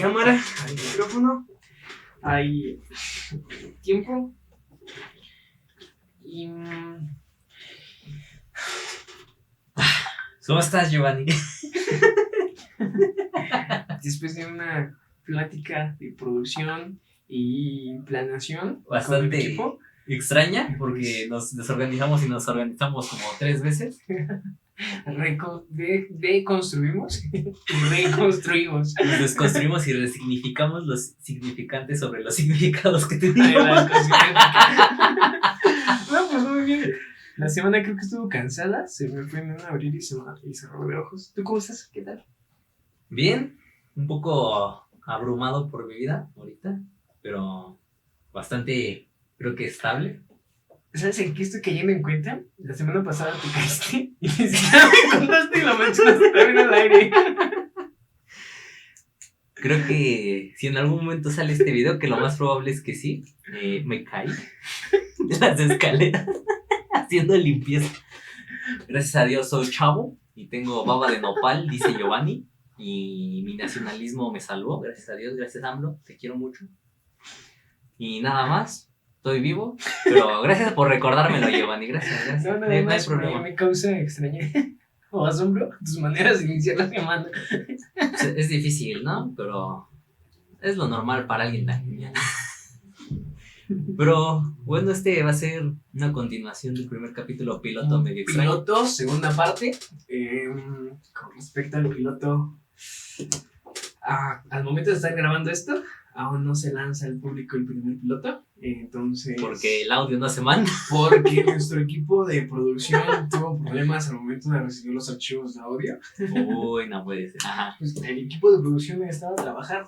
cámara, hay micrófono, hay tiempo y... ¿Cómo estás, Giovanni? Después de una plática de producción y planeación Bastante con el equipo, extraña, porque nos desorganizamos y nos organizamos como 3 veces. deconstruimos y reconstruimos. Nos desconstruimos y resignificamos los significantes sobre los significados que Ay, teníamos. la cosmética. No, pues muy bien. La semana creo que estuvo cansada, se me fue en un abrir y cerrar de ojos. ¿Tú cómo estás? ¿Qué tal? Bien, un poco abrumado por mi vida ahorita, pero bastante, creo que estable. ¿Sabes en qué estoy cayendo en cuenta? La semana pasada te caíste y ni siquiera me contaste y lo mencionaste también al aire. Creo que si en algún momento sale este video, que lo más probable es que sí, me caí de las escaleras haciendo limpieza. Gracias a Dios soy chavo y tengo baba de nopal, dice Giovanni, y mi nacionalismo me salvó, gracias a Dios, gracias AMLO, te quiero mucho. Y nada más, estoy vivo, pero gracias por recordármelo, Giovanni, gracias. No, No hay más problema. me causa extraña o asombro tus maneras de iniciar la semana. Es difícil, ¿no? Pero es lo normal para alguien tan genial. Pero bueno, este va a ser una continuación del primer capítulo piloto medio extraño. Piloto, segunda parte. Con respecto al piloto, al momento de estar grabando esto, aún no se lanza al público el primer piloto. Entonces, Porque el audio no se manda. porque nuestro equipo de producción tuvo problemas al momento de recibir los archivos de audio. Uy, no puede ser. Ajá. Pues el equipo de producción estaba a trabajar.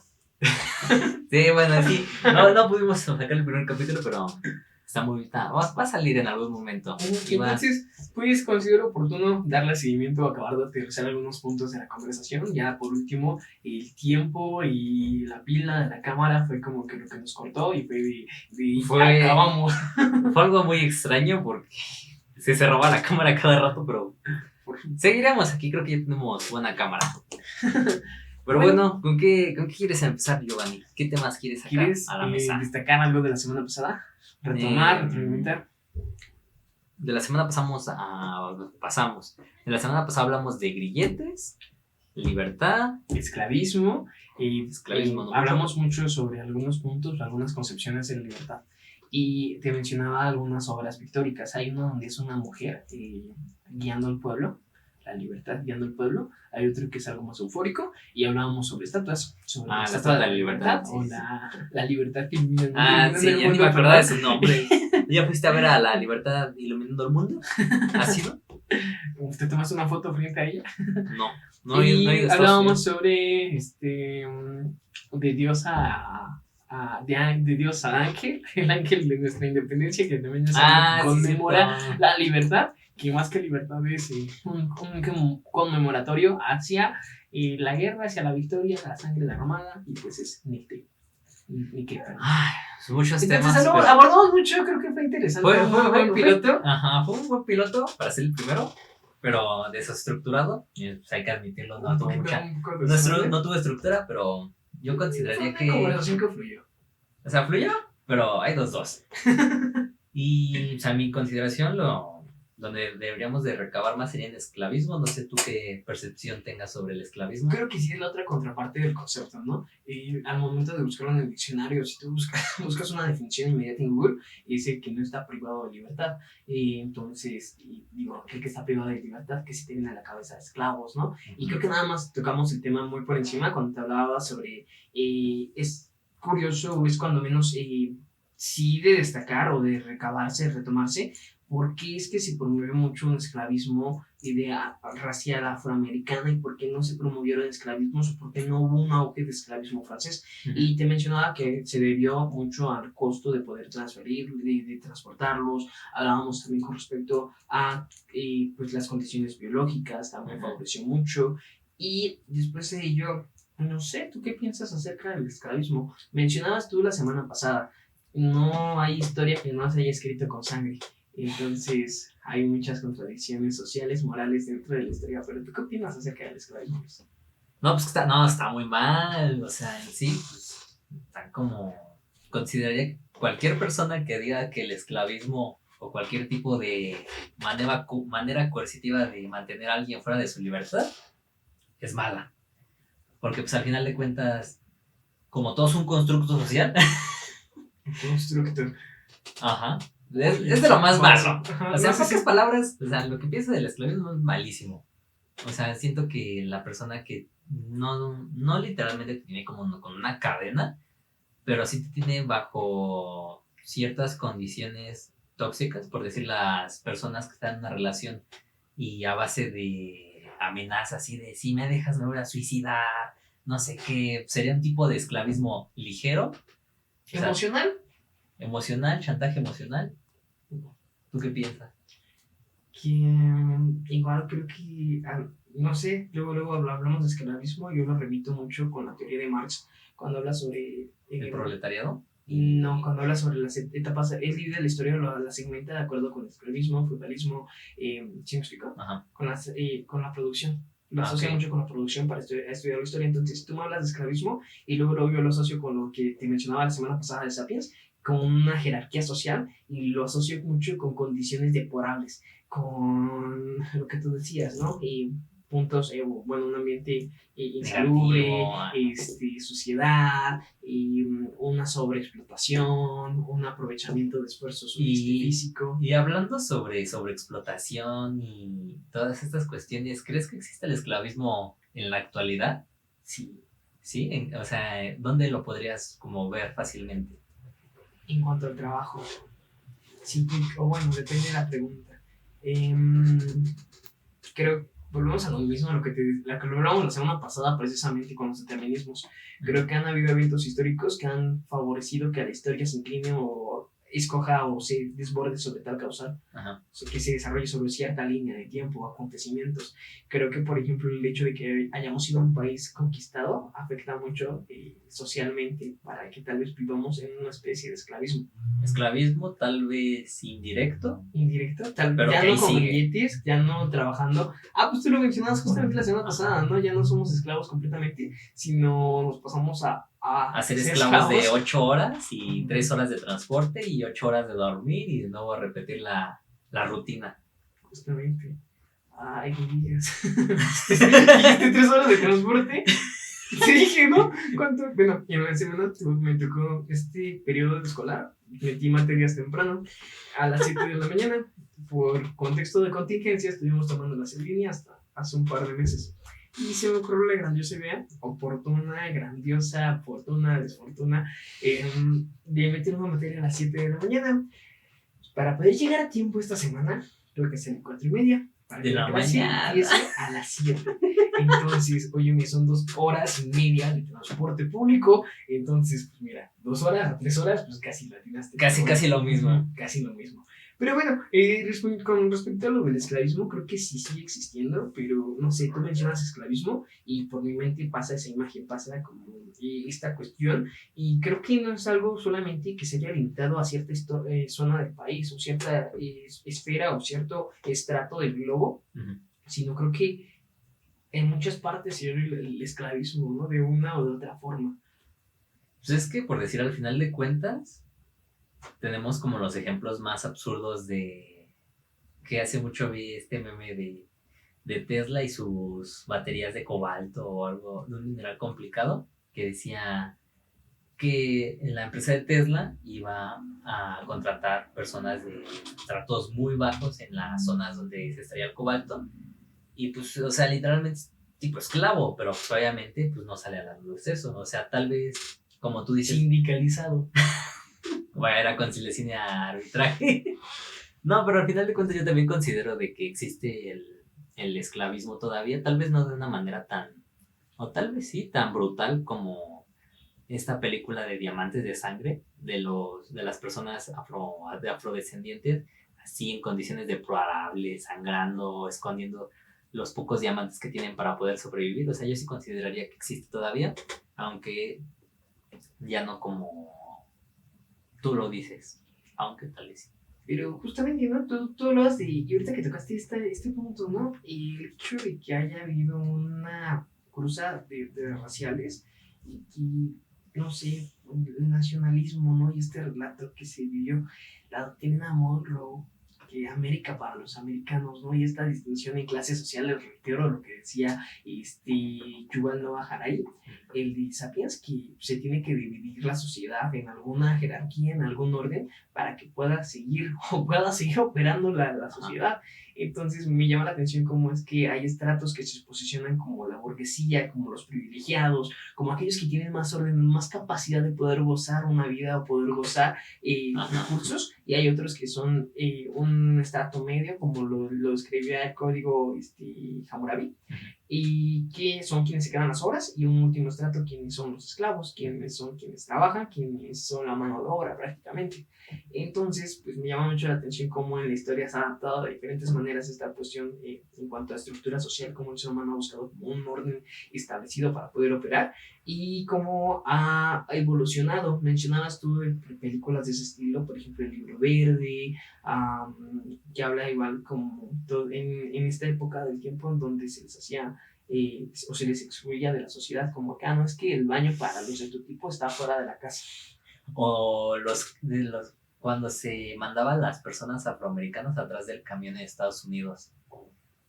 Sí, bueno, sí. No pudimos sacar el primer capítulo, pero va a salir en algún momento. Y va- Entonces, pues considero oportuno darle seguimiento, acabar de aterrizar algunos puntos de la conversación. Ya por último, el tiempo y la pila de la cámara fue como que lo que nos cortó y Fue- acabamos. Fue algo muy extraño porque se cerraba la cámara cada rato, pero seguiremos aquí. Creo que ya tenemos buena cámara. Pero bueno, ¿con qué quieres empezar, Giovanni? ¿Qué temas quieres sacar ¿Quieres a la mesa? destacar algo de la semana pasada? Retroalimentar. De la semana pasamos. De la semana pasada hablamos de grilletes, libertad, Esclavismo y esclavismo. ¿No? hablamos mucho sobre algunos puntos, algunas concepciones de la libertad. Y te mencionaba algunas obras pictóricas. Hay una donde es una mujer guiando al pueblo, la libertad guiando al pueblo. Hay otro que es algo más eufórico y hablábamos sobre estatuas, sobre la estatua de la libertad, sí, o sí. la libertad que ilumina Sí, el ya ni mundo, me acordaba de ¿verdad? su nombre. ¿Ya fuiste a ver a la libertad iluminando el mundo? ¿Ha sido? ¿Te tomaste una foto frente a ella? No he ido a Estados hablábamos Unidos. sobre de Dios de Dios al ángel, el ángel de nuestra independencia, que también es algo que conmemora sí, la libertad, que más que libertad es un conmemoratorio hacia la guerra, hacia la victoria, la sangre derramada, y pues es ni qué. Ay, muchos Entonces temas. abordamos mucho, creo que fue interesante. Fue un buen piloto. Ajá, fue un buen piloto para ser el primero, pero desestructurado. Pues hay que admitirlo, no tuvo no tuvo estructura, pero yo consideraría que. Fue una conversación que fluyó. O sea, fluyó, pero hay dos. Y, o sea, mi consideración, donde deberíamos de recabar más sería en esclavismo. No sé tú qué percepción tengas sobre el esclavismo. Creo que sí es la otra contraparte del concepto, ¿no? Al momento de buscarlo en el diccionario, si tú buscas una definición inmediata en Google, dice que no está privado de libertad. Entonces, digo, aquel que está privado de libertad, que sí te viene a la cabeza esclavos, ¿no? Y creo que nada más tocamos el tema muy por encima cuando te hablaba sobre, es curioso, es cuando menos sí de destacar o de recabarse, retomarse, porque es que se promueve mucho un esclavismo idea racial afroamericana y por qué no se promovieron esclavismos o por qué no hubo un auge de esclavismo francés. Y te mencionaba que se debió mucho al costo de poder transferir, de transportarlos. Hablábamos también con respecto a pues las condiciones biológicas, también favoreció mucho. Y después de ello, no sé, ¿tú qué piensas acerca del esclavismo? Mencionabas tú la semana pasada, no hay historia que no se haya escrito con sangre. Entonces hay muchas contradicciones sociales, morales dentro de la historia, pero ¿tú qué opinas acerca del esclavismo? No, pues está muy mal. O sea, en sí, pues, está como. Consideraría que cualquier persona que diga que el esclavismo o cualquier tipo de manera coercitiva de mantener a alguien fuera de su libertad es mala. Porque, pues, al final de cuentas, como todo es un constructo social, Constructor. ajá, Oye, es de lo más más. malo. Ajá, O sea, no en sé pocas si. palabras, o sea, lo que pienso del esclavismo es malísimo. O sea, siento que la persona que no literalmente te tiene como con una cadena, pero sí te tiene bajo ciertas condiciones tóxicas, por decir las personas que están en una relación y a base de amenazas y de si me dejas me voy a suicidar, no sé qué, sería un tipo de esclavismo ligero, o sea, ¿Emocional? emocional, chantaje emocional. ¿Tú qué piensas? Que igual creo que, no sé, luego hablamos de esclavismo, yo lo remito mucho con la teoría de Marx, cuando habla sobre. ¿El proletariado? No, cuando habla sobre las etapas, él divide la historia, la segmenta de acuerdo con el esclavismo, feudalismo, ¿sí me explico? Ajá. Con la producción. Lo asocia Ok. mucho con la producción para estudiar la historia. Entonces, tú me hablas de esclavismo y luego yo lo asocio con lo que te mencionaba la semana pasada de Sapiens, con una jerarquía social y lo asocio mucho con condiciones deplorables, con lo que tú decías, ¿no? Y puntos, bueno, un ambiente insalubre, Negativo. suciedad, y una sobreexplotación, un aprovechamiento de esfuerzos físico. Y hablando sobre explotación y todas estas cuestiones, ¿crees que existe el esclavismo en la actualidad? Sí, Sí, o sea, ¿dónde lo podrías como ver fácilmente? en cuanto al trabajo, sí, o bueno, depende de la pregunta. Em, Creo, volvemos a lo mismo, a lo que lo hablamos la semana pasada precisamente con los determinismos. Creo que han habido eventos históricos que han favorecido que la historia se incline o escoja o se desborde sobre tal causal. Ajá. O sea, que se desarrolle sobre cierta línea de tiempo o acontecimientos. Creo que, por ejemplo, el hecho de que hayamos sido un país conquistado afecta mucho socialmente para que tal vez vivamos en una especie de esclavismo. Esclavismo tal vez indirecto, Indirecto, pero ya que no ahí con sigue. billetes, ya no trabajando. Pues tú lo mencionabas justamente la semana pasada, ¿no? Ya no somos esclavos completamente, sino nos pasamos a Ser ser esclavos de esclavos. 8 horas y 3 horas de transporte y 8 horas de dormir y de nuevo repetir la rutina. Justamente. Ay, qué digas. Dijiste 3 horas de transporte. Te dije, ¿no? ¿Cuánto? Bueno, y en la semana me tocó este periodo escolar. Metí materias temprano, a las 7 de la mañana. Por contexto de contingencia, estuvimos tomando las en línea hasta hace un par de meses. Y se me ocurrió la grandiosa idea, oportuna, grandiosa, fortuna, desfortuna, de meter una materia a las 7 de la mañana. Para poder llegar a tiempo esta semana, tuve que hacer 4:30 para De que la la clase mañana. empiece a las 7. Entonces, oye, son 2 horas y media de transporte público. Entonces, pues mira, 2 horas a 3 horas, pues casi la atinaste. Casi lo mismo. Casi lo mismo. Pero bueno, con respecto a lo del esclavismo, creo que sí sigue existiendo, pero no sé, tú mencionas esclavismo y por mi mente pasa esa imagen, pasa como esta cuestión, y creo que no es algo solamente que se haya limitado a cierta zona del país o cierta esfera o cierto estrato del globo, sino creo que en muchas partes se ve el esclavismo, ¿no? De una o de otra forma. Pues es que por decir al final de cuentas, tenemos como los ejemplos más absurdos de que hace mucho vi este meme de Tesla y sus baterías de cobalto o algo de un mineral complicado que decía que la empresa de Tesla iba a contratar personas de tratos muy bajos en las zonas donde se extraía el cobalto y pues, o sea, literalmente es tipo esclavo, pero pues, obviamente pues no sale a la luz eso, o sea, tal vez, como tú dices, sindicalizado. Bueno, era conciliación y arbitraje. No, pero al final de cuentas yo también considero de que existe el esclavismo todavía, tal vez no de una manera tan, o tal vez sí, tan brutal como esta película de Diamantes de Sangre, de las personas afrodescendientes, así en condiciones deplorables, sangrando, escondiendo los pocos diamantes que tienen para poder sobrevivir. O sea, yo sí consideraría que existe todavía, aunque ya no como tú lo dices, aunque tal vez sí. Pero justamente, ¿no? Tú hablas y ahorita que tocaste este punto, ¿no? Y el hecho de que haya habido una cruza de raciales y, no sé, el nacionalismo, ¿no? Y este relato que se vivió, la doctrina Monroe, que América para los americanos, ¿no? Y esta distinción en clases sociales, reitero lo que decía Yuval Noah Harari, el de Sapiens, que se tiene que dividir la sociedad en alguna jerarquía, en algún orden, para que pueda seguir o pueda seguir operando la sociedad. Entonces me llama la atención cómo es que hay estratos que se posicionan como la burguesía, como los privilegiados, como aquellos que tienen más orden, más capacidad de poder gozar una vida o poder gozar recursos, y hay otros que son un estrato medio, como lo escribía el código Hammurabi, y que son quienes se quedan las horas, y un último estrato, quienes son los esclavos, quienes son quienes trabajan, quienes son la mano de obra prácticamente. Entonces, pues me llama mucho la atención cómo en la historia se ha adaptado de diferentes maneras esta cuestión en cuanto a estructura social, cómo el ser humano ha buscado como un orden establecido para poder operar y cómo ha evolucionado. Mencionabas tú películas de ese estilo, por ejemplo, El Libro Verde, que habla igual como en esta época del tiempo en donde se les hacía o se les excluía de la sociedad, como acá, no es que el baño para los de tu tipo está fuera de la casa. O cuando se mandaban las personas afroamericanas atrás del camión en Estados Unidos,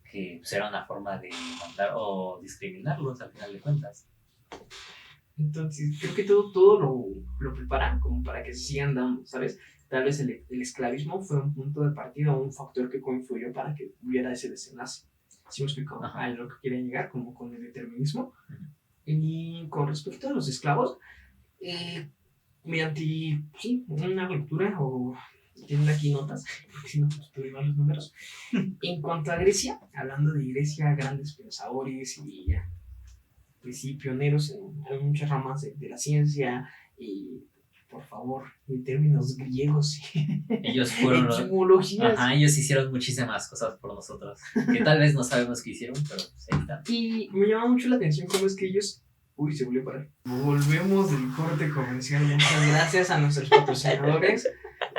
que pues, era una forma de mandar o discriminarlos al final de cuentas. Entonces, creo que todo lo preparan como para que se sigan dando, ¿sabes? Tal vez el esclavismo fue un punto de partida o un factor que confluyó para que hubiera ese desenlace. ¿Sí me explico? A lo que quieren llegar, como con el determinismo. Y con respecto a los esclavos, mediante sí, una lectura o tienen aquí notas, porque si no, pues tuve malos números. En cuanto a Grecia, hablando de Grecia, grandes pensadores y pues, sí, pioneros en muchas ramas de la ciencia y por favor, en términos griegos. Ellos fueron ellos hicieron muchísimas cosas por nosotros, que tal vez no sabemos qué hicieron, pero pues, ahí están. Y me llama mucho la atención cómo es que ellos... Uy, se volvió a parar. Volvemos del corte comercial. Muchas gracias a nuestros patrocinadores.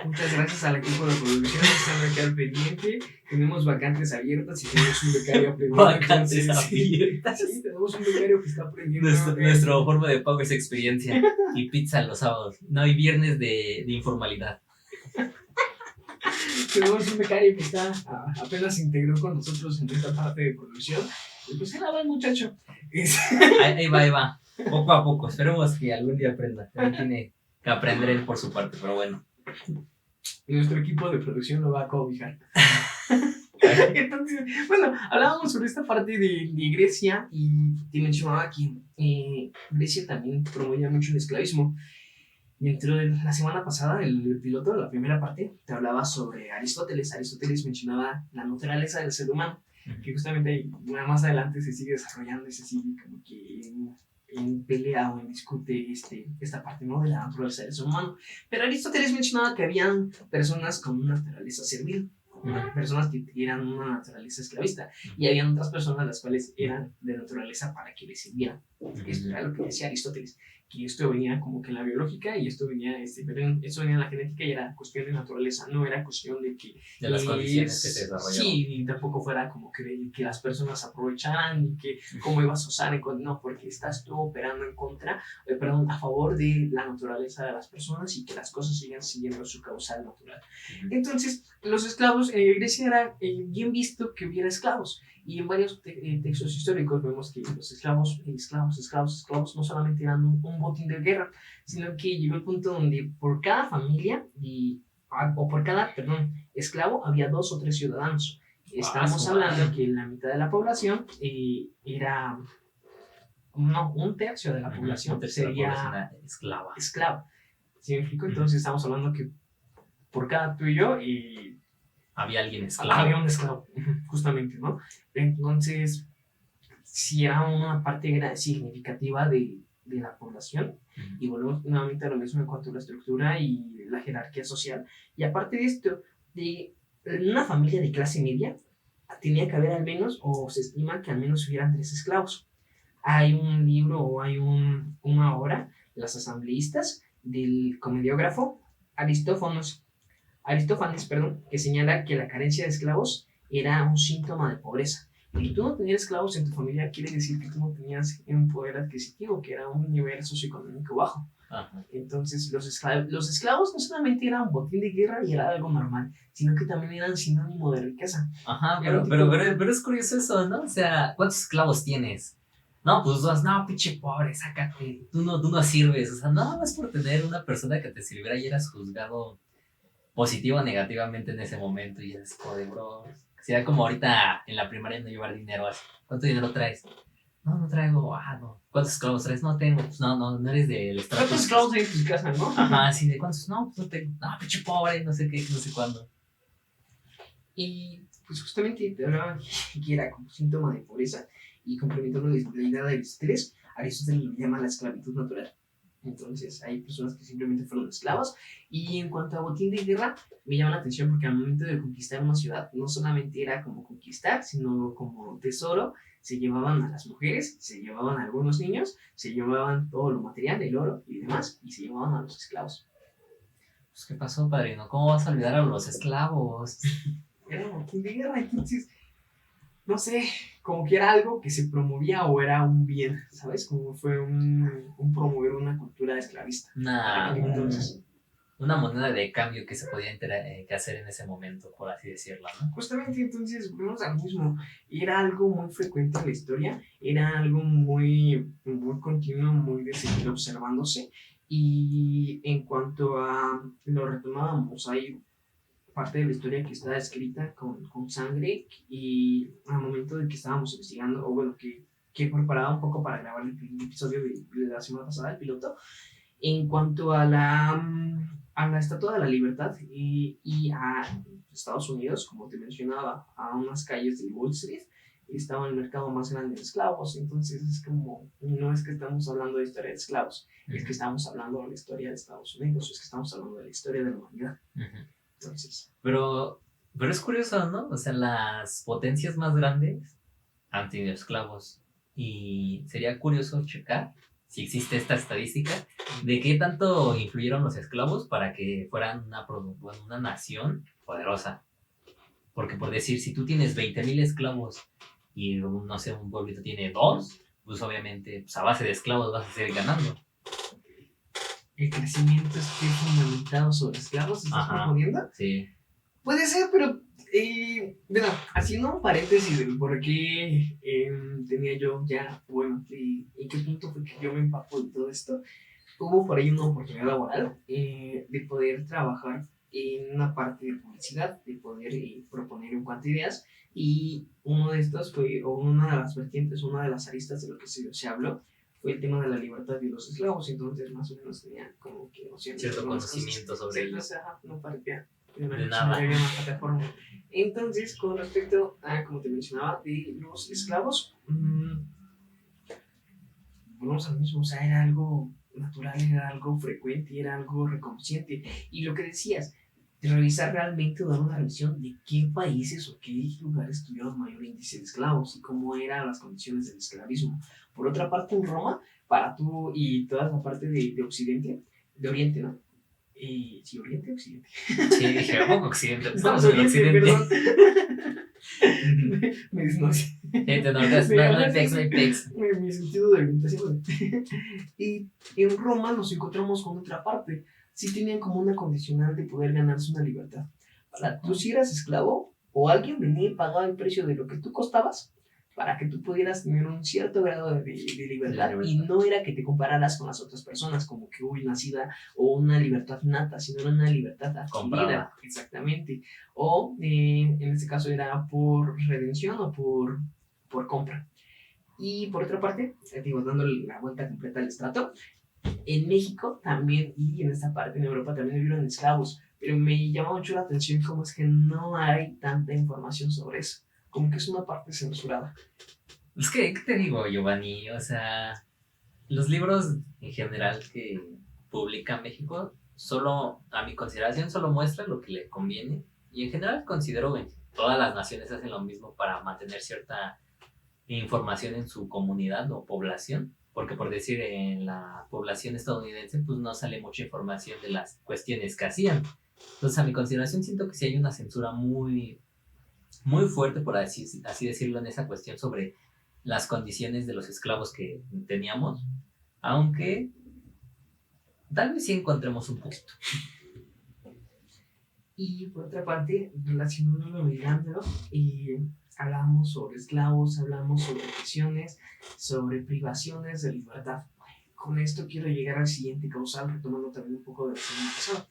Muchas gracias al equipo de producción que están aquí al pendiente. Tenemos vacantes abiertas y tenemos un becario aprendiendo. Vacantes abiertas. Sí, tenemos un becario que está aprendiendo. Nuestra forma de pago es experiencia y pizza los sábados. No hay viernes de informalidad. Tenemos un becario que apenas se integró con nosotros en esta parte de producción. Y pues era buen muchacho. Ahí va. Poco a poco. Esperemos que algún día aprenda. También tiene que aprender él por su parte, pero bueno. Y nuestro equipo de producción lo va a cobijar. Entonces, bueno, hablábamos sobre esta parte de Grecia y te mencionaba que Grecia también promovía mucho el esclavismo. Dentro de la semana pasada, el piloto de la primera parte te hablaba sobre Aristóteles. Aristóteles mencionaba la naturaleza del ser humano, que justamente más adelante se sigue desarrollando y se sigue como que en pelea o en discute esta parte, ¿no?, de la naturaleza del ser humano. Pero Aristóteles mencionaba que habían personas con una naturaleza servil, personas que eran una naturaleza esclavista, y habían otras personas las cuales eran de naturaleza para que les sirvieran. Esto era lo que decía Aristóteles, que esto venía como que en la biológica y esto venía, esto venía en la genética y era cuestión de naturaleza, no era cuestión de que... De las condiciones que se desarrollaban. Sí, y tampoco fuera como que las personas aprovecharan y que cómo ibas a usar, no, porque estás tú operando a favor de la naturaleza de las personas y que las cosas sigan siguiendo su causal natural. Entonces, los esclavos, en Grecia era bien visto que hubiera esclavos. Y en varios textos históricos vemos que los esclavos no solamente eran un botín de guerra, sino que llegó el punto donde por cada familia o por cada, esclavo había 2 o 3 ciudadanos. Estamos hablando que la mitad de la población era, un tercio de la población sería esclava. ¿Sí me explico? Entonces estamos hablando que por cada tú y yo había alguien esclavo. Había un esclavo, justamente, ¿no? Entonces, si era una parte significativa de la población, y volvemos nuevamente a lo mismo en cuanto a la estructura y la jerarquía social. Y aparte de esto, de una familia de clase media, tenía que haber al menos, o se estima que al menos hubieran 3 esclavos. Hay un libro o hay una obra, Las asambleístas, del comediógrafo Aristófanes, que señala que la carencia de esclavos era un síntoma de pobreza. Y tú no tenías esclavos en tu familia, quiere decir que tú no tenías un poder adquisitivo, que era un nivel socioeconómico bajo. Ajá. Entonces, los esclavos no solamente eran botín de guerra y era algo normal, sino que también eran sinónimo de riqueza. Ajá, Era un pero es curioso eso, ¿no? O sea, ¿cuántos esclavos tienes? No, pues dos, no, pinche pobre, sácate, tú no sirves, o sea, nada más por tener una persona que te sirviera y eras juzgado positivo o negativamente en ese momento y es como de bro, sería como ahorita en la primaria no llevar dinero así, ¿cuánto dinero traes? No, no traigo, no, ¿cuántos esclavos traes? No tengo, pues no eres del estrato. ¿Cuántos esclavos hay en tu casa, no? Ajá, sí, ¿de cuántos? No, pues no tengo, no, pinche pobre, no sé qué, no sé cuándo. Y pues justamente te hablaba que era como síntoma de pobreza y complementando la idea de Aristóteles, Aristóteles lo llama la esclavitud natural. Entonces hay personas que simplemente fueron esclavos. Y en cuanto a botín de guerra, me llama la atención porque al momento de conquistar una ciudad no solamente era como conquistar, sino como tesoro. Se llevaban a las mujeres, se llevaban a algunos niños, se llevaban todo lo material, el oro y demás, y se llevaban a los esclavos. Pues, ¿qué pasó, padrino? ¿Cómo vas a olvidar a los esclavos? Era botín de guerra, entonces no sé, como que era algo que se promovía o era un bien, ¿sabes? Como fue un promover una cultura esclavista. Entonces, Una moneda de cambio que se podía que hacer en ese momento, por así decirlo, ¿no? justamente entonces volvemos al mismo. Era algo muy frecuente en la historia, era algo muy continuo, muy de seguir observándose. Y en cuanto a lo retomábamos, hay parte de la historia que está escrita con sangre y al momento de que estábamos investigando, o bueno, que preparaba un poco para grabar el episodio de la semana pasada, el piloto, en cuanto a la Estatua de la Libertad y a Estados Unidos, como te mencionaba, a unas calles de Wall Street, estaba el mercado más grande de esclavos, entonces es como, no es que estamos hablando de historia de esclavos, es que estamos hablando de la historia de Estados Unidos, es que estamos hablando de la historia de la humanidad. Entonces. Pero es curioso, ¿no? O sea, las potencias más grandes han tenido esclavos. Y sería curioso checar si existe esta estadística de qué tanto influyeron los esclavos para que fueran una nación poderosa. Porque por decir, si tú tienes 20,000 esclavos y, no sé, un pueblito tiene 2, pues obviamente pues a base de esclavos vas a seguir ganando. El crecimiento esté fundamentado sobre esclavos, ¿estás proponiendo? Sí. Puede ser, pero bueno, haciendo un paréntesis del por qué tenía yo ya, bueno, y qué punto fue que yo me empapo de todo esto, hubo por ahí una oportunidad laboral de poder trabajar en una parte de publicidad, de poder proponer en cuanto a ideas, y uno de estos fue, o una de las vertientes, una de las aristas de lo que se habló, fue el tema de la libertad de los esclavos, entonces más o menos tenía como que nociones. Cierto conocimiento sobre ello. No parecía de nada. Plataforma. Entonces, con respecto a, como te mencionaba, de los esclavos, volvemos al mismo, o sea, era algo natural, era algo frecuente, era algo reconociente. Y lo que decías, de revisar realmente o dar una revisión de qué países o qué lugares tuvieron mayor índice de esclavos y cómo eran las condiciones del esclavismo. Por otra parte, en Roma, para tú y toda la parte de Occidente, de Oriente, ¿no? Sí, Oriente, Occidente. Sí, dije, ¿cómo Occidente? Estamos en Occidente. Perdón. Me disnoce. No hay pex. Mi sentido de orientación. Y en Roma nos encontramos con otra parte. Sí tenían como una condicional de poder ganarse una libertad. Para tú si eras esclavo o alguien venía y pagaba el precio de lo que tú costabas para que tú pudieras tener un cierto grado de libertad. Y no era que te compararas con las otras personas como que hubo nacida o una libertad nata, sino era una libertad adquirida. Exactamente. O en este caso era por redención o por compra. Y por otra parte, digo, dándole la vuelta completa al estrato, en México también y en esta parte en Europa también vivieron esclavos, pero me llama mucho la atención cómo es que no hay tanta información sobre eso, como que es una parte censurada. Es que, ¿qué te digo, Giovanni? O sea, los libros en general que publica México, solo, a mi consideración, solo muestran lo que le conviene, y en general considero que todas las naciones hacen lo mismo para mantener cierta información en su comunidad o población, porque por decir en la población estadounidense pues no sale mucha información de las cuestiones que hacían. Entonces a mi consideración siento que sí hay una censura muy muy fuerte, por así decirlo, en esa cuestión sobre las condiciones de los esclavos que teníamos, aunque tal vez sí encontremos un poquito. Y por otra parte, relacionándolo, ligándolo, hablamos sobre esclavos, hablamos sobre prisiones, sobre privaciones de libertad. Con esto quiero llegar al siguiente causal, retomando también un poco de la semana pasada.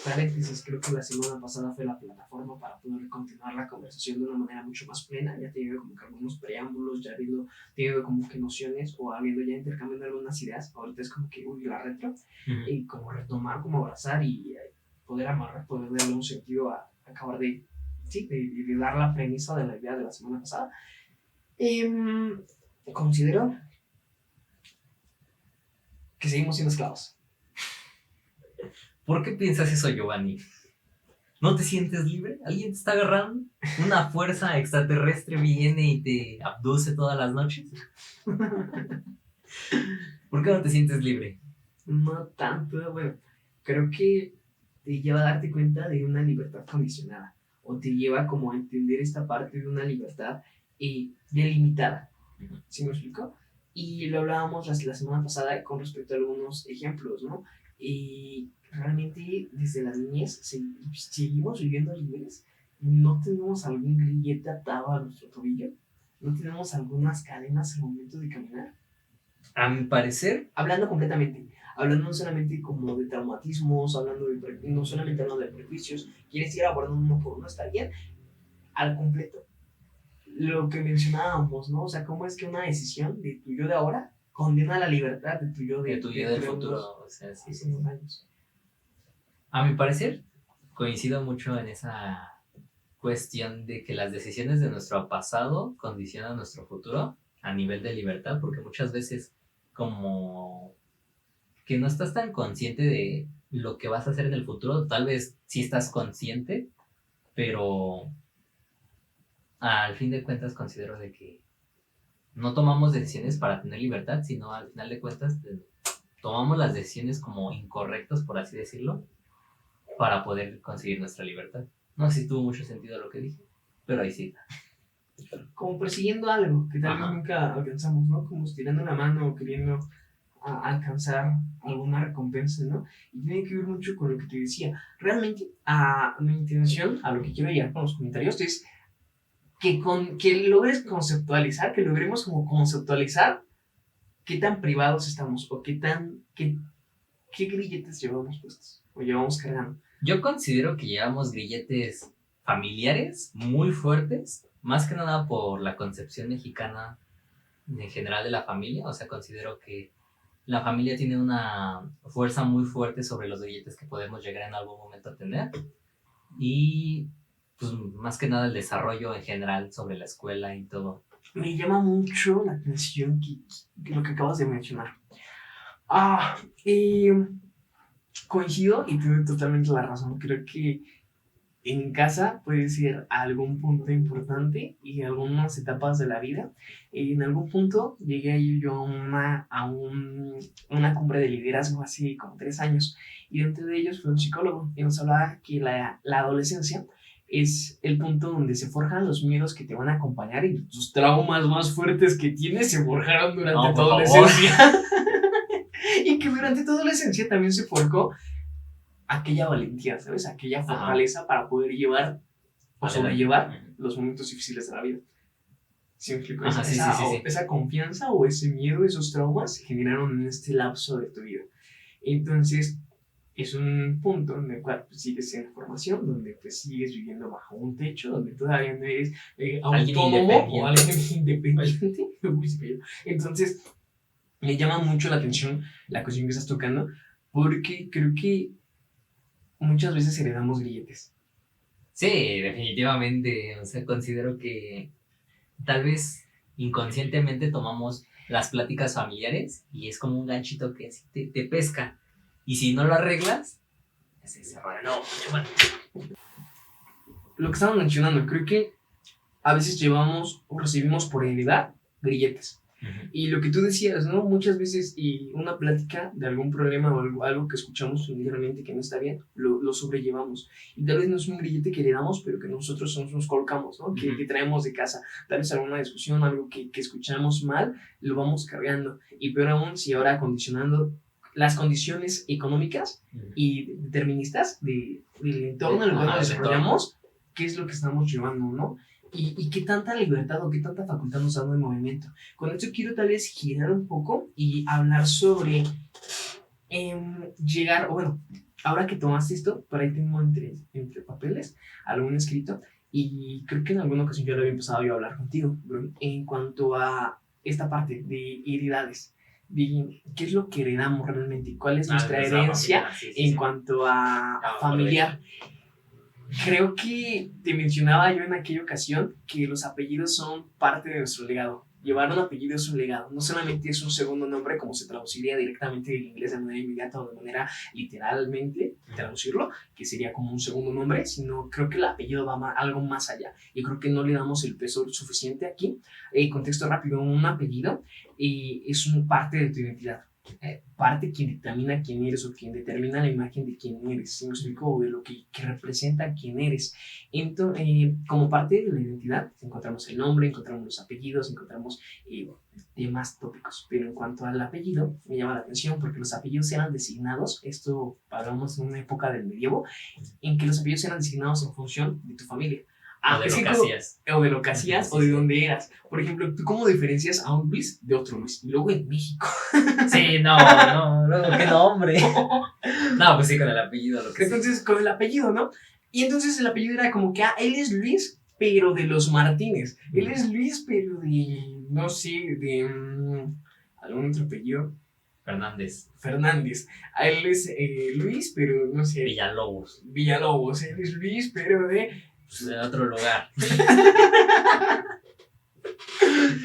Paréntesis, creo que la semana pasada fue la plataforma para poder continuar la conversación de una manera mucho más plena, ya teniendo como que algunos preámbulos, ya teniendo como que nociones o habiendo ya intercambiando algunas ideas. Ahorita es como que, la retro, y como retomar, como abrazar y poder amarrar, poder darle un sentido a acabar de dar la premisa de la idea de la semana pasada. Considero que seguimos siendo esclavos. ¿Por qué piensas eso, Giovanni? ¿No te sientes libre? ¿Alguien te está agarrando? ¿Una fuerza extraterrestre viene y te abduce todas las noches? ¿Por qué no te sientes libre? No tanto, bueno, creo que te lleva a darte cuenta de una libertad condicionada, o te lleva como a entender esta parte de una libertad delimitada. ¿Sí me explico? Y lo hablábamos la semana pasada con respecto a algunos ejemplos, ¿no? Y realmente desde la niñez seguimos viviendo libres. No tenemos algún grillete atado a nuestro tobillo, no tenemos algunas cadenas al momento de caminar. A mi parecer, hablando no solamente como de traumatismos, no solamente hablando de prejuicios, quieres ir abordando uno por uno, está bien, al completo. Lo que mencionábamos, ¿no? O sea, cómo es que una decisión de tu yo de ahora condena la libertad de tu yo del futuro. O sea, sí. Años. A mi parecer, coincido mucho en esa cuestión de que las decisiones de nuestro pasado condicionan nuestro futuro a nivel de libertad, porque muchas veces como que no estás tan consciente de lo que vas a hacer en el futuro, tal vez sí estás consciente, pero al fin de cuentas considero de que no tomamos decisiones para tener libertad, sino al final de cuentas tomamos las decisiones como incorrectas, por así decirlo, para poder conseguir nuestra libertad. No sé si tuvo mucho sentido lo que dije, pero ahí sí. Como persiguiendo algo que tal vez nunca alcanzamos, ¿no? Como estirando la mano o queriendo alcanzar alguna recompensa, ¿no? Y tiene que ver mucho con lo que te decía. Realmente, mi intención, a lo que quiero llegar con los comentarios, es que logres conceptualizar, que logremos como conceptualizar qué tan privados estamos o qué grilletes llevamos puestos o llevamos cargando. Yo considero que llevamos grilletes familiares muy fuertes, más que nada por la concepción mexicana en general de la familia. O sea, considero que la familia tiene una fuerza muy fuerte sobre los grilletes que podemos llegar en algún momento a tener. Y pues más que nada el desarrollo en general sobre la escuela y todo. Me llama mucho la atención lo que acabas de mencionar. Coincido y tengo totalmente la razón. Creo que en casa puede ser algún punto importante y algunas etapas de la vida. En algún punto llegué yo a una cumbre de liderazgo hace como 3 años, y dentro de ellos fue un psicólogo y nos hablaba que la adolescencia es el punto donde se forjan los miedos que te van a acompañar, y tus traumas más fuertes que tienes se forjaron durante tu adolescencia. Y que durante tu adolescencia también se forjó aquella valentía, ¿sabes? Aquella fortaleza para poder llevar o sobrellevar los momentos difíciles de la vida. ¿Sí me explico? Esa confianza o ese miedo, esos traumas se generaron en este lapso de tu vida. Entonces, es un punto en el cual pues, sigues en formación, donde pues, sigues viviendo bajo un techo, donde todavía no eres autónomo o alguien independiente. Entonces, me llama mucho la atención la cuestión que estás tocando, porque creo que muchas veces heredamos grilletes. Sí, definitivamente. O sea, considero que tal vez inconscientemente tomamos las pláticas familiares y es como un ganchito que te pesca. Y si no lo arreglas, se cerra. No, bueno. Lo que estamos mencionando, creo que a veces llevamos o recibimos por heredad grilletes. Y lo que tú decías, ¿no? Muchas veces, y una plática de algún problema o algo que escuchamos familiarmente que no está bien, lo sobrellevamos. Y tal vez no es un grillete que heredamos, pero que nosotros nos colocamos, ¿no? Que traemos de casa. Tal vez alguna discusión, algo que escuchamos mal, lo vamos cargando. Y peor aún, si ahora acondicionando las condiciones económicas y deterministas del entorno en el cual nos desarrollamos, qué es lo que estamos llevando, ¿no? Y qué tanta libertad o qué tanta facultad nos da el movimiento. Con esto quiero tal vez girar un poco y hablar sobre llegar, o bueno, ahora que tomaste esto, por ahí tengo entre papeles algún escrito, y creo que en alguna ocasión yo lo había empezado yo a hablar contigo, bro, en cuanto a esta parte de heredades, de qué es lo que heredamos realmente, cuál es nuestra herencia en cuanto a familiar. Creo que te mencionaba yo en aquella ocasión que los apellidos son parte de nuestro legado. Llevar un apellido es un legado, no solamente es un segundo nombre como se traduciría directamente del inglés de manera inmediata o de manera literalmente traducirlo, que sería como un segundo nombre, sino creo que el apellido va algo más allá y creo que no le damos el peso suficiente aquí. Contexto rápido, un apellido es una parte de tu identidad. Parte quien dictamina quién eres o quien determina la imagen de quién eres, ¿sí me explico? O de lo que representa quién eres. Entonces, como parte de la identidad, encontramos el nombre, encontramos los apellidos, encontramos demás tópicos. Pero en cuanto al apellido, me llama la atención porque los apellidos eran designados, esto hablamos en una época del medievo, en que los apellidos eran designados en función de tu familia. O de lo que hacías. O de lo que hacías o de dónde eras. Por ejemplo, ¿tú cómo diferencias a un Luis de otro Luis? Y luego en México. Sí, no, qué nombre. No, pues sí, con el apellido. Entonces, con el apellido, ¿no? Y entonces el apellido era como que, él es Luis, pero de los Martínez. Él es Luis, pero de, no sé, de algún otro apellido. Fernández. Él es Luis, pero no sé. Villalobos. Él es Luis, pero de otro lugar.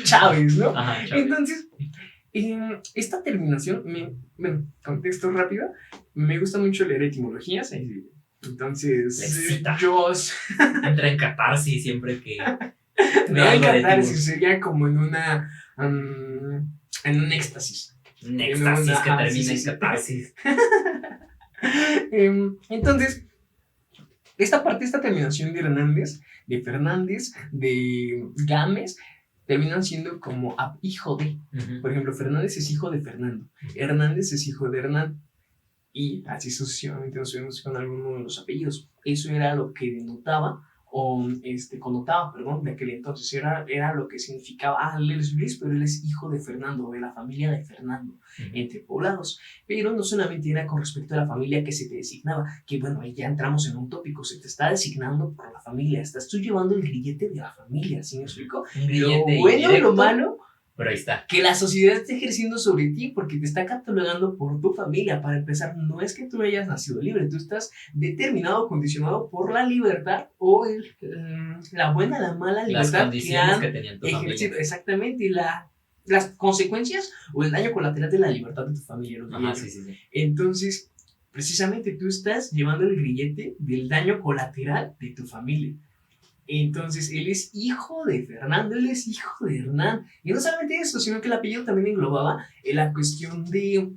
Chávez, ¿no? Ajá, Chávez. Entonces, esta terminación, contexto rápido, me gusta mucho leer etimologías. Entonces, yo entra en catarsis siempre que. No en catarsis, sería como en una. En un éxtasis. Un éxtasis que termina en catarsis. Entonces, esta terminación de Hernández, de Fernández, de Gámez, terminan siendo como hijo de. Por ejemplo, Fernández es hijo de Fernando, Hernández es hijo de Hernán, y así sucesivamente nos vemos con alguno de los apellidos. Eso era lo que denotaba o connotaba, de aquel entonces. Era lo que significaba, él es Luis, pero él es hijo de Fernando, de la familia de Fernando, entre poblados. Pero no solamente era con respecto a la familia que se te designaba, que bueno, ahí ya entramos en un tópico, se te está designando por la familia, estás tú llevando el grillete de la familia, ¿sí me explico? Lo bueno y lo malo, pero ahí está. Que la sociedad esté ejerciendo sobre ti porque te está catalogando por tu familia. Para empezar, no es que tú hayas nacido libre, tú estás determinado, condicionado por la libertad o la buena, la mala libertad. Las condiciones que tenían tu familia. Exactamente, y las consecuencias o el daño colateral de la libertad de tu familia. Ajá, sí. Entonces, precisamente tú estás llevando el grillete del daño colateral de tu familia. Entonces, él es hijo de Fernando, él es hijo de Hernán. Y no solamente eso, sino que el apellido también englobaba la cuestión de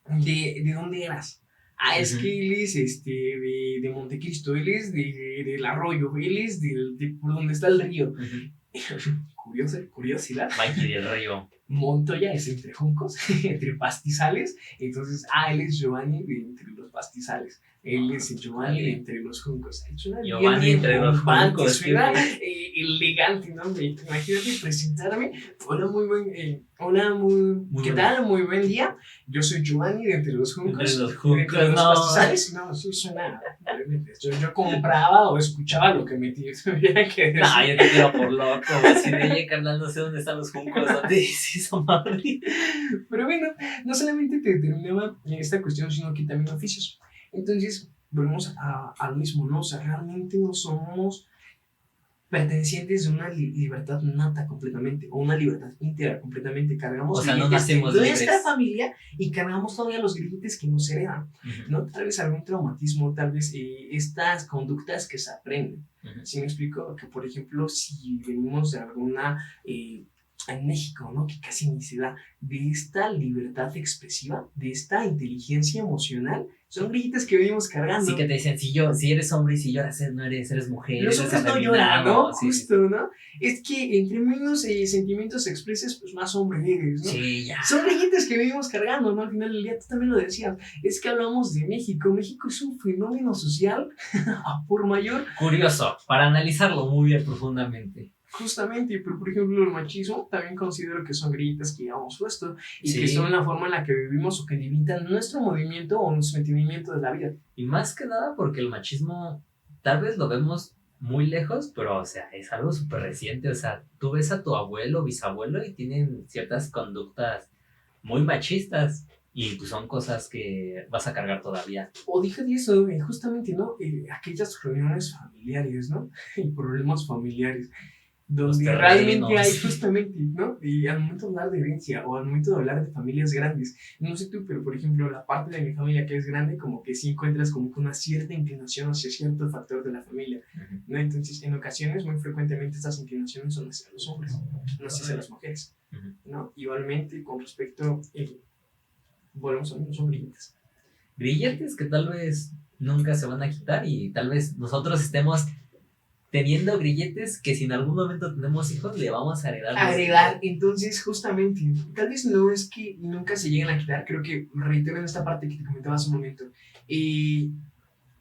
dónde eras. Es que él es de Montecristo, él es del arroyo, él es de por donde está el río. Curiosidad. Valle del Río. Montoya es entre juncos, entre pastizales. Entonces, él es Giovanni de entre los pastizales. Él es Giovanni de entre los juncos. Giovanni entre los juncos. Suena elegante, ¿no? Imagínate presentarme. Hola, muy buen. ¿Qué tal? Muy buen día. Yo soy Giovanni de entre los juncos. Entre los juncos, entre los pastizales. No, eso suena. Yo compraba o escuchaba lo que me tuviera que decir. No, yo te quiero por loco. Así de, oye, carnal, no sé dónde están los juncos. ¿Dónde dice esa madre? Pero bueno, no solamente te determinaba esta cuestión, sino que también oficios. Entonces, volvemos al mismo, ¿no? O sea, realmente no somos pertenecientes de una libertad nata completamente, o una libertad íntegra completamente. Cargamos, o sea, no nacemos de libres. Nuestra familia, y cargamos todavía los grilletes que nos heredan, ¿no? Tal vez algún traumatismo, tal vez estas conductas que se aprenden. ¿Sí me explico? Que, por ejemplo, si venimos de alguna en México, ¿no? Que casi ni se da, de esta libertad expresiva, de esta inteligencia emocional, son grillitas que venimos cargando. Sí que te dicen, si eres hombre y si lloras, no eres mujer, Los eres hombres no afeminado. lloran, ¿no? Sí, Justo, ¿no? Es que entre menos sentimientos expreses, pues más hombre eres, ¿no? sí, ya. Son grillitas que venimos cargando, ¿no? Al final del día, tú también lo decías, es que hablamos de México. México es un fenómeno social a por mayor. Curioso, para analizarlo muy bien profundamente. Justamente, pero por ejemplo el machismo también considero que son grillitas que llevamos puesto y Sí. que son la forma en la que vivimos o que limitan nuestro movimiento o nuestro entendimiento de la vida. Y más que nada porque el machismo tal vez lo vemos muy lejos, pero o sea, es algo súper reciente. O sea, tú ves a tu abuelo, bisabuelo y tienen ciertas conductas muy machistas y pues son cosas que vas a cargar todavía. O dije de eso, justamente, ¿no? Aquellas reuniones familiares, ¿no? Y problemas familiares, donde Los realmente terrenos. hay justamente, ¿no? Y al momento de hablar de herencia o al momento de hablar de familias grandes, no sé tú, pero por ejemplo, la parte de mi familia que es grande, como que sí encuentras como que una cierta inclinación hacia cierto factor de la familia, ¿no? Entonces, en ocasiones, muy frecuentemente, estas inclinaciones son hacia los hombres, no hacia las mujeres, ¿no? Igualmente, con respecto, volvemos a los grilletes. Grilletes que tal vez nunca se van a quitar y tal vez nosotros estemos teniendo grilletes que si en algún momento tenemos hijos le vamos a heredar. Agregar, entonces justamente, tal vez no es que nunca se lleguen a quitar, creo que reitero en esta parte que te comentaba hace un momento,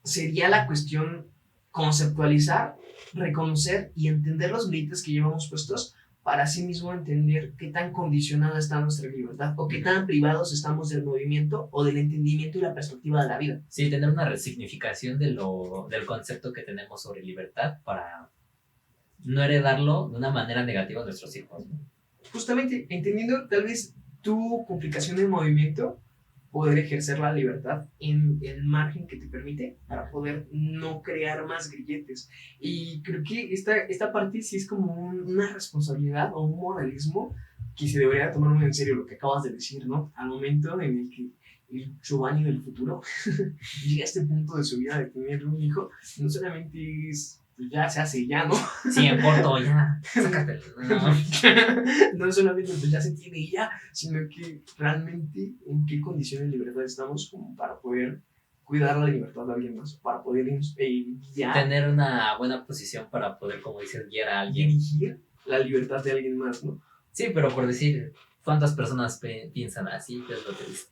sería la cuestión conceptualizar, reconocer y entender los límites que llevamos puestos para así mismo entender qué tan condicionada está nuestra libertad o qué tan privados estamos del movimiento o del entendimiento y la perspectiva de la vida. Sí, tener una resignificación del concepto que tenemos sobre libertad para no heredarlo de una manera negativa a nuestros hijos. Justamente, entendiendo tal vez tu complicación del movimiento, poder ejercer la libertad en el margen que te permite para poder no crear más grilletes. Y creo que esta parte sí es como una responsabilidad o un moralismo que se debería tomar muy en serio lo que acabas de decir, ¿no? Al momento en el que el Giovanni del futuro llega a este punto de su vida de tener un hijo, no solamente es pues ya se hace ya, ¿no? Sí, en corto, ya, sácatelo. No solamente pues ya se tiene y ya, sino que realmente en qué condiciones de libertad estamos como para poder cuidar la libertad de alguien más, para poder ya tener una buena posición para poder, como dices, guiar a alguien. dirigir la libertad de alguien más, ¿no? Sí, pero por decir, ¿cuántas personas piensan así? ¿Qué es lo que dicen?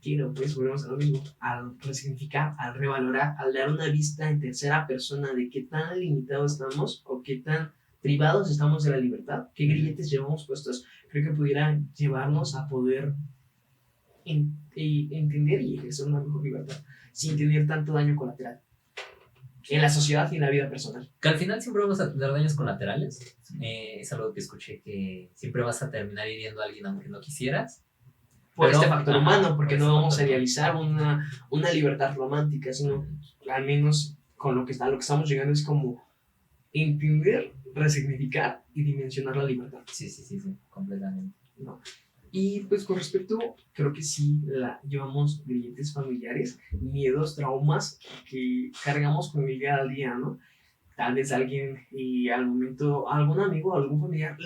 Quiero, pues volvemos a lo mismo, al resignificar, al revalorar, al dar una vista en tercera persona de qué tan limitados estamos o qué tan privados estamos de la libertad, qué grilletes llevamos puestos, creo que pudiera llevarnos a poder entender y ejercer una mejor libertad sin tener tanto daño colateral en la sociedad y en la vida personal. Que al final siempre vamos a tener daños colaterales. Es algo que escuché, que siempre vas a terminar hiriendo a alguien aunque no quisieras. Por Pero, este factor humano, porque no vamos a factor. realizar una libertad romántica, sino al menos con lo que estamos llegando es como entender, resignificar y dimensionar la libertad, Sí, completamente. ¿no? Y pues con respecto, creo que sí llevamos grilletes familiares, miedos, traumas que cargamos con el día al día, ¿no? Tal vez alguien y al momento, algún amigo, algún familiar.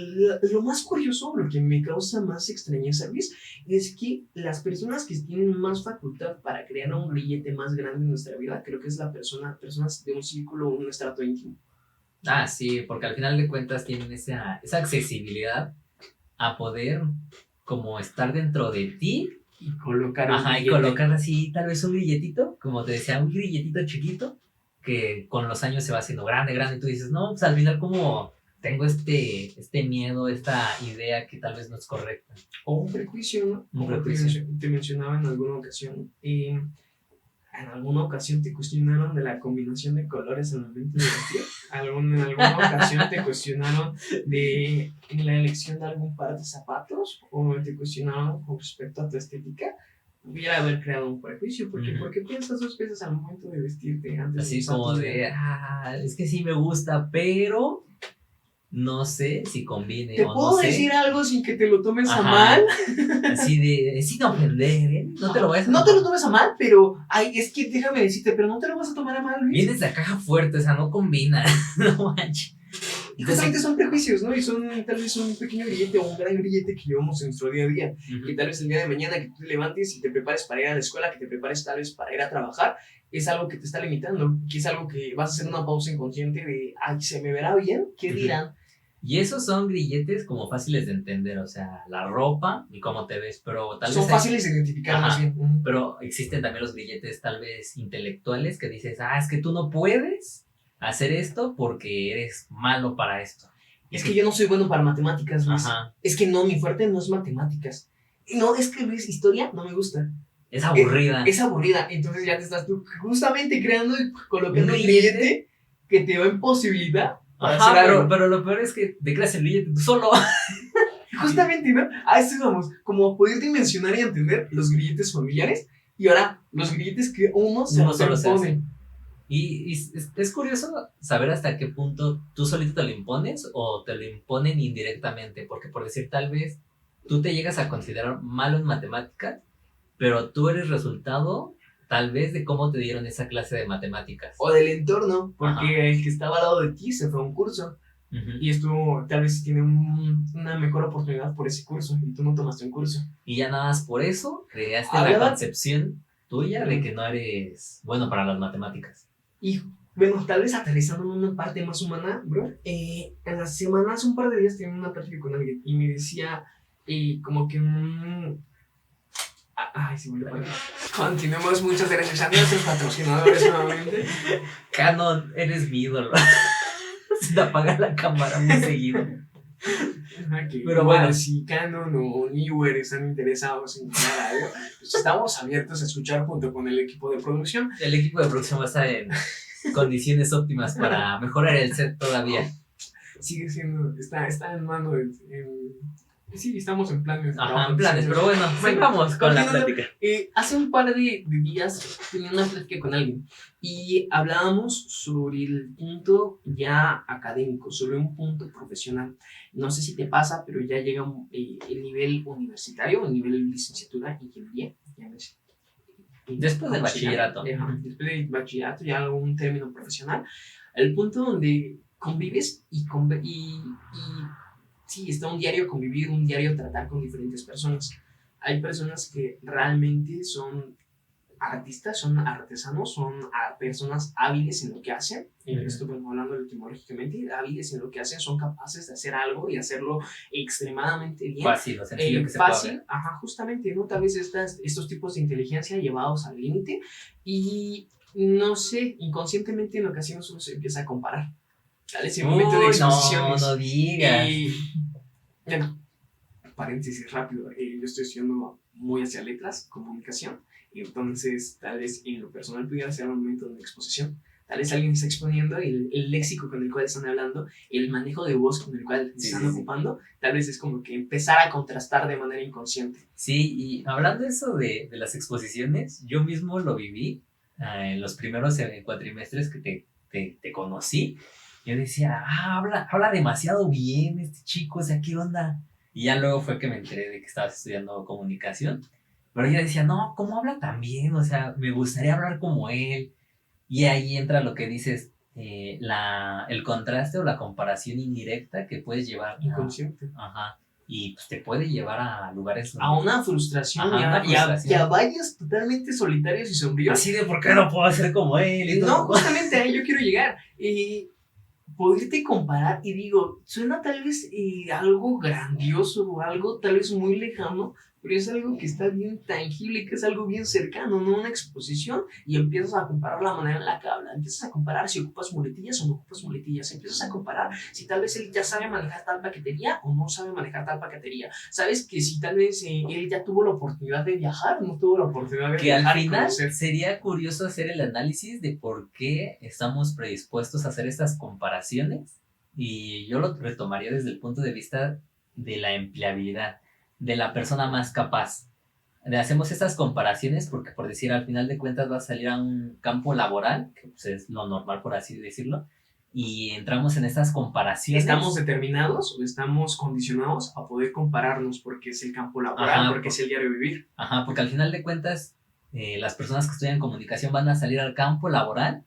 Lo más curioso, lo que me causa más extrañeza, Luis, es que las personas que tienen más facultad para crear un grillete más grande en nuestra vida, creo que es personas de un círculo, un estrato íntimo. Ah, sí, porque al final de cuentas tienen esa accesibilidad a poder como estar dentro de ti. Y colocar y colocar así tal vez un grilletito, como te decía, un grilletito chiquito que con los años se va haciendo grande, y tú dices, no, pues al final como tengo este miedo, esta idea que tal vez no es correcta. O un prejuicio, ¿no? Un prejuicio. Te mencionaba en alguna ocasión. En alguna ocasión te cuestionaron de la combinación de colores en el momento de vestir. En alguna ocasión te cuestionaron de la elección de algún par de zapatos o te cuestionaron con respecto a tu estética. Pudiera haber creado un prejuicio, porque ¿por qué piensas dos veces al momento de vestirte antes así de usar como de, es que sí me gusta, pero no sé si combine ¿te o puedo no decir sé. algo sin que te lo tomes a mal? Así de, sin ofender, ¿eh? No te lo vayas a No tomar. te lo tomes a mal, pero es que déjame decirte, pero no te lo vas a tomar a mal, Luis. Vienes de caja fuerte, o sea, no combina. No manches. Y justamente son prejuicios, ¿no? Y son tal vez un pequeño grillete o un gran grillete que llevamos en nuestro día a día. Que tal vez el día de mañana que tú te levantes y te prepares para ir a la escuela, que te prepares tal vez para ir a trabajar, es algo que te está limitando, que es algo que vas a hacer una pausa inconsciente de, ay, ¿se me verá bien? ¿Qué dirán? Y esos son grilletes como fáciles de entender, o sea, la ropa y cómo te ves, pero tal Son vez fáciles de identificar más bien. pero existen también los grilletes tal vez intelectuales que dices, es que tú no puedes hacer esto porque eres malo para esto. Es que yo no soy bueno para matemáticas, Luis. Ajá. Es que no, mi fuerte no es matemáticas. No, es que Luis, historia no me gusta. Es aburrida. Es aburrida. Entonces ya te estás tú justamente creando y colocando un grillete que te va a imposibilitar para hacer algo. Pero lo peor es que te creas el grillete tú solo. Justamente, ¿no? A eso vamos. Como poder dimensionar y entender los grilletes familiares y ahora los grilletes que uno solo se impone. Y es curioso saber hasta qué punto tú solito te lo impones o te lo imponen indirectamente, porque por decir tal vez tú te llegas a considerar malo en matemáticas, pero tú eres resultado tal vez de cómo te dieron esa clase de matemáticas. O del entorno, porque el que estaba al lado de ti se fue a un curso y esto tal vez tiene una mejor oportunidad por ese curso y tú no tomaste un curso. Y ya nada más por eso creaste la concepción tuya de que no eres bueno para las matemáticas. Y bueno, tal vez aterrizando en una parte más humana, bro, en las semanas, un par de días tenía una plática con alguien y me decía como que ay, sí, bueno, continuemos, muchas gracias a nuestros patrocinadores nuevamente. Canon, eres mi ídolo. Se te apaga la cámara muy seguido. Okay. Pero bueno, si Canon o Newer están interesados en crear algo, pues estamos abiertos a escuchar junto con el equipo de producción. El equipo de producción va a estar en condiciones óptimas para mejorar el set todavía. Sigue siendo, está en mano sí, estamos en planes. En planes, pero bueno, vamos con la plática. Hace un par de días tenía una plática con alguien y hablábamos sobre el punto ya académico, sobre un punto profesional. No sé si te pasa, pero ya llega el nivel universitario, el nivel licenciatura, ingeniería, ya ves. Después del bachillerato. Después del bachillerato, ya algún término profesional, el punto donde convives y sí, está un diario convivir, un diario tratar con diferentes personas. Hay personas que realmente son artistas, son artesanos, son personas hábiles en lo que hacen. Esto bueno, hablando etimológicamente, hábiles en lo que hacen, son capaces de hacer algo y hacerlo extremadamente bien. Fácil, o sencillo que se pueda ver. Justamente, ¿no? Tal vez estos tipos de inteligencia llevados al límite y, no sé, inconscientemente en ocasiones uno se empieza a comparar. Ese momento de exposiciones. No digas. Bueno, paréntesis rápido. Yo estoy estudiando muy hacia letras, comunicación. Entonces, tal vez en lo personal pudiera ser un momento de exposición. Tal vez alguien está exponiendo el léxico con el cual están hablando, el manejo de voz con el cual están ocupando. Tal vez es como que empezar a contrastar de manera inconsciente. Sí, y hablando de eso de las exposiciones, yo mismo lo viví en los primeros cuatrimestres que te conocí. Yo decía, habla demasiado bien este chico, o sea, ¿qué onda? Y ya luego fue que me enteré de que estabas estudiando comunicación. Pero yo decía, no, ¿cómo habla tan bien? O sea, me gustaría hablar como él. Y ahí entra lo que dices, el contraste o la comparación indirecta que puedes llevar. Inconsciente. Y pues te puede llevar a lugares a una frustración, y a valles totalmente solitarios y sombríos. Así de, ¿por qué no puedo ser como él? No, justamente ahí yo quiero llegar. Poderte comparar, y digo, suena tal vez algo grandioso o algo tal vez muy lejano, pero es algo que está bien tangible, que es algo bien cercano, no una exposición, y empiezas a comparar la manera en la que habla, empiezas a comparar si ocupas muletillas o no ocupas muletillas, empiezas a comparar si tal vez él ya sabe manejar tal paquetería o no sabe manejar tal paquetería, sabes que si tal vez él ya tuvo la oportunidad de viajar, no tuvo la oportunidad de viajar. Que al final sería curioso hacer el análisis de por qué estamos predispuestos a hacer estas comparaciones, y yo lo retomaría desde el punto de vista de la empleabilidad, de la persona más capaz. Hacemos estas comparaciones porque, por decir, al final de cuentas va a salir a un campo laboral, que pues es lo normal, por así decirlo, y entramos en estas comparaciones. ¿Estamos determinados o estamos condicionados a poder compararnos porque es el campo laboral, porque es el diario vivir? Porque al final de cuentas las personas que estudian comunicación van a salir al campo laboral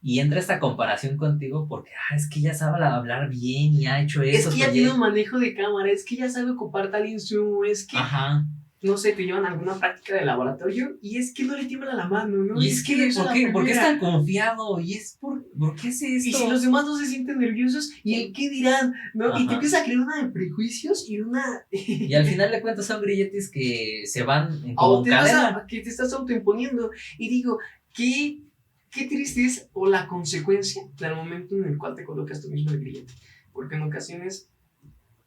y entra esta comparación contigo porque es que ya sabe hablar bien y ha hecho Es eso. que ya tiene un manejo de cámara, es que ya sabe ocupar tal insumo, es que, Ajá. no sé, te llevan a alguna práctica de laboratorio y es que no le tiembla la mano, ¿no? Y es que, ¿por qué es tan confiado? Y es ¿por qué es esto? Y si los demás no se sienten nerviosos, ¿y el qué dirán? ¿No? Ajá. Y te empiezas a crear una de prejuicios y una... Y al final de cuentas son grilletes que se van en como que te estás autoimponiendo. Y digo, qué triste es o la consecuencia del momento en el cual te colocas tú mismo el grillete. Porque en ocasiones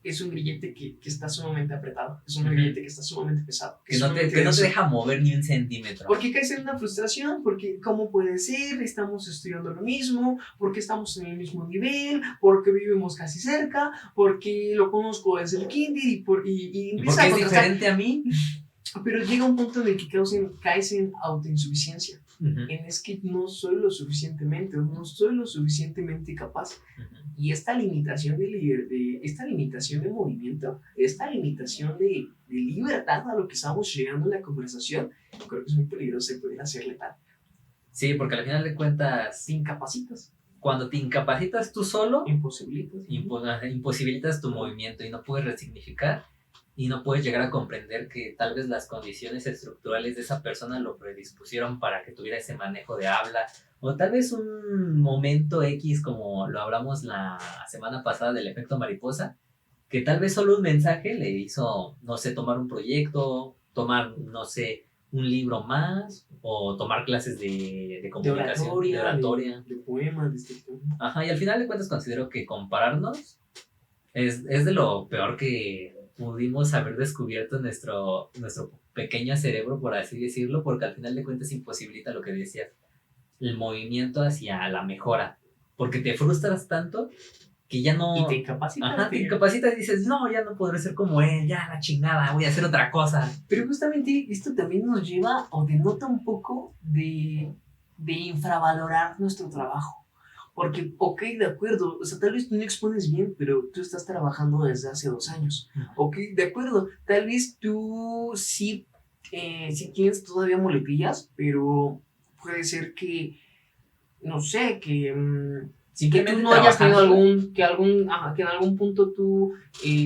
es un grillete que está sumamente apretado, es un grillete que está sumamente pesado. Que no te deja mover ni un centímetro. Porque caes en una frustración, porque ¿cómo puede ser? Estamos estudiando lo mismo, porque estamos en el mismo nivel, porque vivimos casi cerca, porque lo conozco desde el kinder y empieza a contrastar. ¿Es diferente a mí? Pero llega un punto en el que caes en autoinsuficiencia. Es que no soy lo suficientemente capaz. Y esta limitación esta limitación de movimiento, esta limitación de libertad a lo que estamos llegando en la conversación, creo que es muy peligroso y puede ser letal. Sí, porque al final de cuentas te incapacitas. Cuando te incapacitas tú solo, imposibilitas tu movimiento y no puedes resignificar y no puedes llegar a comprender que tal vez las condiciones estructurales de esa persona lo predispusieron para que tuviera ese manejo de habla, o tal vez un momento X, como lo hablamos la semana pasada del efecto mariposa, que tal vez solo un mensaje le hizo, no sé, tomar un proyecto, tomar, no sé, un libro más, o tomar clases de comunicación, de oratoria. De poemas, de escritura. Ajá, y al final de cuentas considero que compararnos es de lo peor que pudimos haber descubierto en nuestro pequeño cerebro, por así decirlo, porque al final de cuentas imposibilita lo que decías, el movimiento hacia la mejora, porque te frustras tanto que ya no... Y te incapacitas. Ajá, te incapacitas y dices, no, ya no podré ser como él, ya la chingada, voy a hacer otra cosa. Pero justamente esto también nos lleva o denota un poco de infravalorar nuestro trabajo. Porque, ok, de acuerdo, o sea, tal vez tú no expones bien, pero tú estás trabajando desde hace 2 años. Ok, de acuerdo, tal vez tú sí tienes todavía muletillas, pero puede ser que, no sé, que tú no hayas tenido que en algún punto tú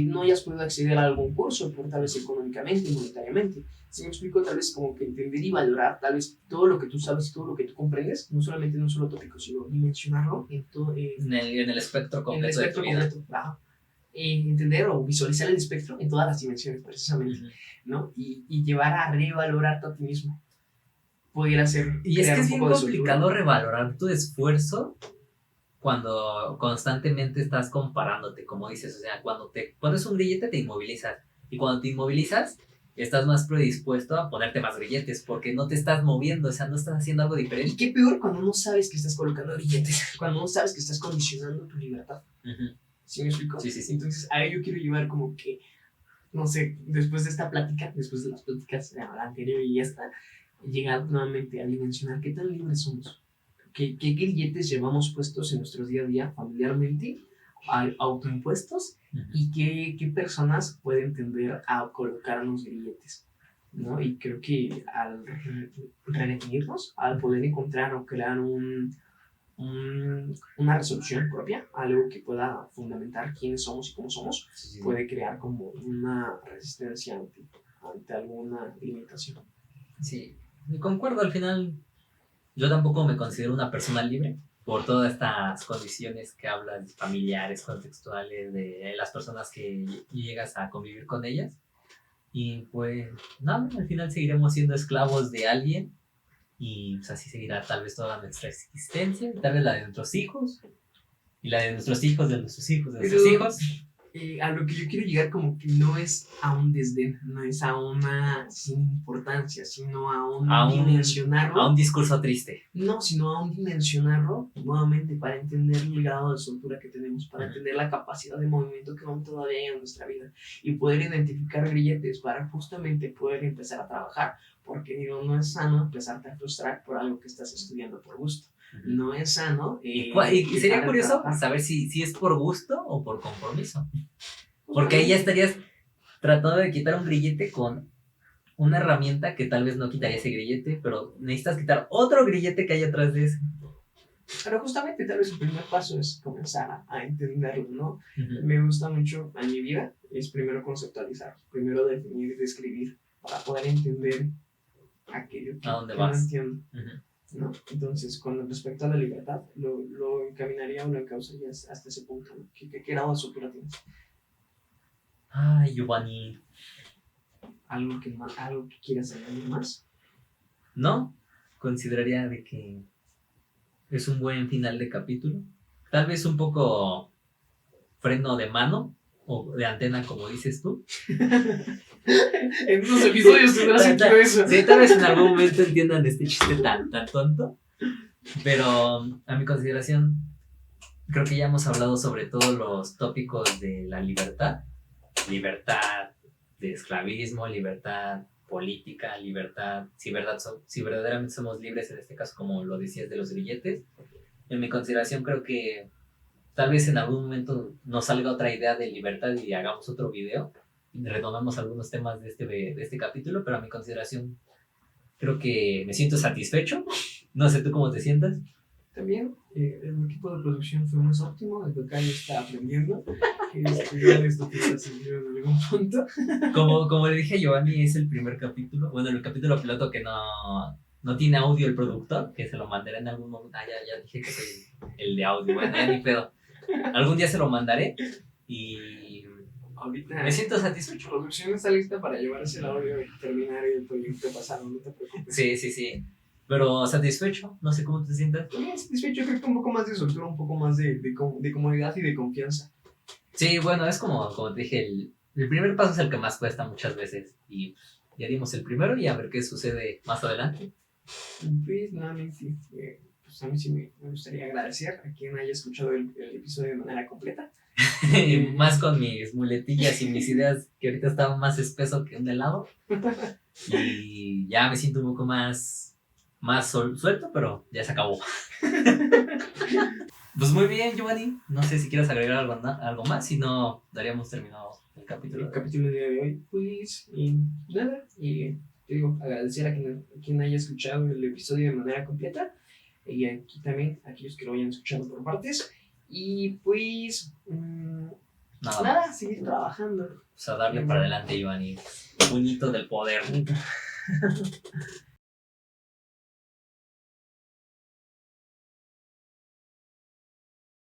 no hayas podido acceder a algún curso, por tal vez económicamente, monetariamente. Si me explico, tal vez como que entender y valorar tal vez todo lo que tú sabes y todo lo que tú comprendes, no solamente en un solo tópico, sino dimensionarlo en todo en el espectro completo de tu vida. Entender o visualizar el espectro en todas las dimensiones, precisamente, ¿no? Y llevar a revalorarte a ti mismo. Pudiera ser. Y es que es bien complicado revalorar tu esfuerzo cuando constantemente estás comparándote, como dices, o sea, cuando te pones un grillete te inmovilizas, y cuando te inmovilizas estás más predispuesto a ponerte más grilletes, porque no te estás moviendo, o sea, no estás haciendo algo diferente. Y qué peor cuando no sabes que estás colocando grilletes, cuando no sabes que estás condicionando tu libertad. ¿Sí me explico? Sí. Entonces, a ello quiero llevar como que, no sé, después de esta plática, después de las pláticas la anterior y esta, llegar nuevamente a dimensionar qué tan libres somos. ¿Qué grilletes llevamos puestos en nuestro día a día familiarmente, autoimpuestos? Y qué personas pueden tender a colocarnos grilletes, ¿no? Y creo que al redefinirnos, al poder encontrar o crear una resolución propia, algo que pueda fundamentar quiénes somos y cómo somos, puede crear como una resistencia ante alguna limitación. Sí, concuerdo, al final yo tampoco me considero una persona libre por todas estas condiciones que hablas, familiares, contextuales, de las personas que llegas a convivir con ellas. Y pues nada, al final seguiremos siendo esclavos de alguien y pues así seguirá tal vez toda nuestra existencia, tal vez la de nuestros hijos y la de nuestros hijos, de nuestros hijos, de nuestros hijos. A lo que yo quiero llegar como que no es a un desdén, no es a una sin importancia, sino a un dimensionarlo. A un discurso triste. No, sino a un dimensionarlo nuevamente para entender el grado de soltura que tenemos, para entender la capacidad de movimiento que aún todavía hay en nuestra vida y poder identificar grilletes para justamente poder empezar a trabajar, porque digo, no es sano empezarte a frustrar por algo que estás estudiando por gusto. No es sano. Y sería curioso saber si es por gusto o por compromiso. Porque ahí ya estarías tratando de quitar un grillete con una herramienta que tal vez no quitaría ese grillete, pero necesitas quitar otro grillete que hay atrás de ese. Pero justamente tal vez el primer paso es comenzar a entenderlo, ¿no? Ujú. Me gusta mucho en mi vida, es primero conceptualizar, primero definir y describir para poder entender aquello ¿A dónde que no vas? entiendo, Ujú. ¿no? Entonces, con respecto a la libertad, lo encaminaría o lo encausaría hasta ese punto, ¿no? ¿Qué grado de soltura tienes? Ay, Giovanni. Algo que quieras añadir más? No, consideraría de que es un buen final de capítulo. Tal vez un poco freno de mano o de antena, como dices tú. En unos episodios tendrá sentido eso. Sí, tal vez en algún momento entiendan este chiste tan tonto. Pero a mi consideración, creo que ya hemos hablado sobre todos los tópicos de la libertad. Libertad de esclavismo, libertad política, libertad, si verdaderamente somos libres, en este caso, como lo decías de los grilletes. En mi consideración, creo que tal vez en algún momento nos salga otra idea de libertad y hagamos otro video. Retomamos algunos temas de este capítulo, pero a mi consideración, creo que me siento satisfecho. No sé tú cómo te sientas. También el equipo de producción fue más óptimo, el tocayo está aprendiendo. Igual esto tendrá sentido en algún punto. Como le dije a Giovanni, es el primer capítulo, bueno, el capítulo piloto que no tiene audio el productor, que se lo mandaré en algún momento. Ah, ya dije que soy el de audio, bueno, ya ni pedo. Algún día se lo mandaré y Ahorita me siento satisfecho. la producción está lista para llevarse el audio y terminar el proyecto pasado, no te preocupes. Sí. Pero satisfecho, no sé cómo te sientas. También satisfecho, creo que un poco más de soltura, un poco más de comodidad y de confianza. Sí, bueno, es como te dije, el primer paso es el que más cuesta muchas veces. Y ya dimos el primero y a ver qué sucede más adelante. Pues nuevamente, pues a mí sí me gustaría agradecer a quien haya escuchado el episodio de manera completa. Más con mis muletillas y mis ideas que ahorita estaban más espeso que un helado. Y ya me siento un poco más suelto, pero ya se acabó. Pues muy bien, Giovanni. No sé si quieres agregar algo más, si no, daríamos terminado el capítulo. El capítulo del día de hoy, pues, y nada, y te digo, agradecer a quien haya escuchado el episodio de manera completa, y aquí también a aquellos que lo hayan escuchado por partes, y pues, nada, seguir trabajando. Pues a darle para adelante, Giovanni. Puñito del poder.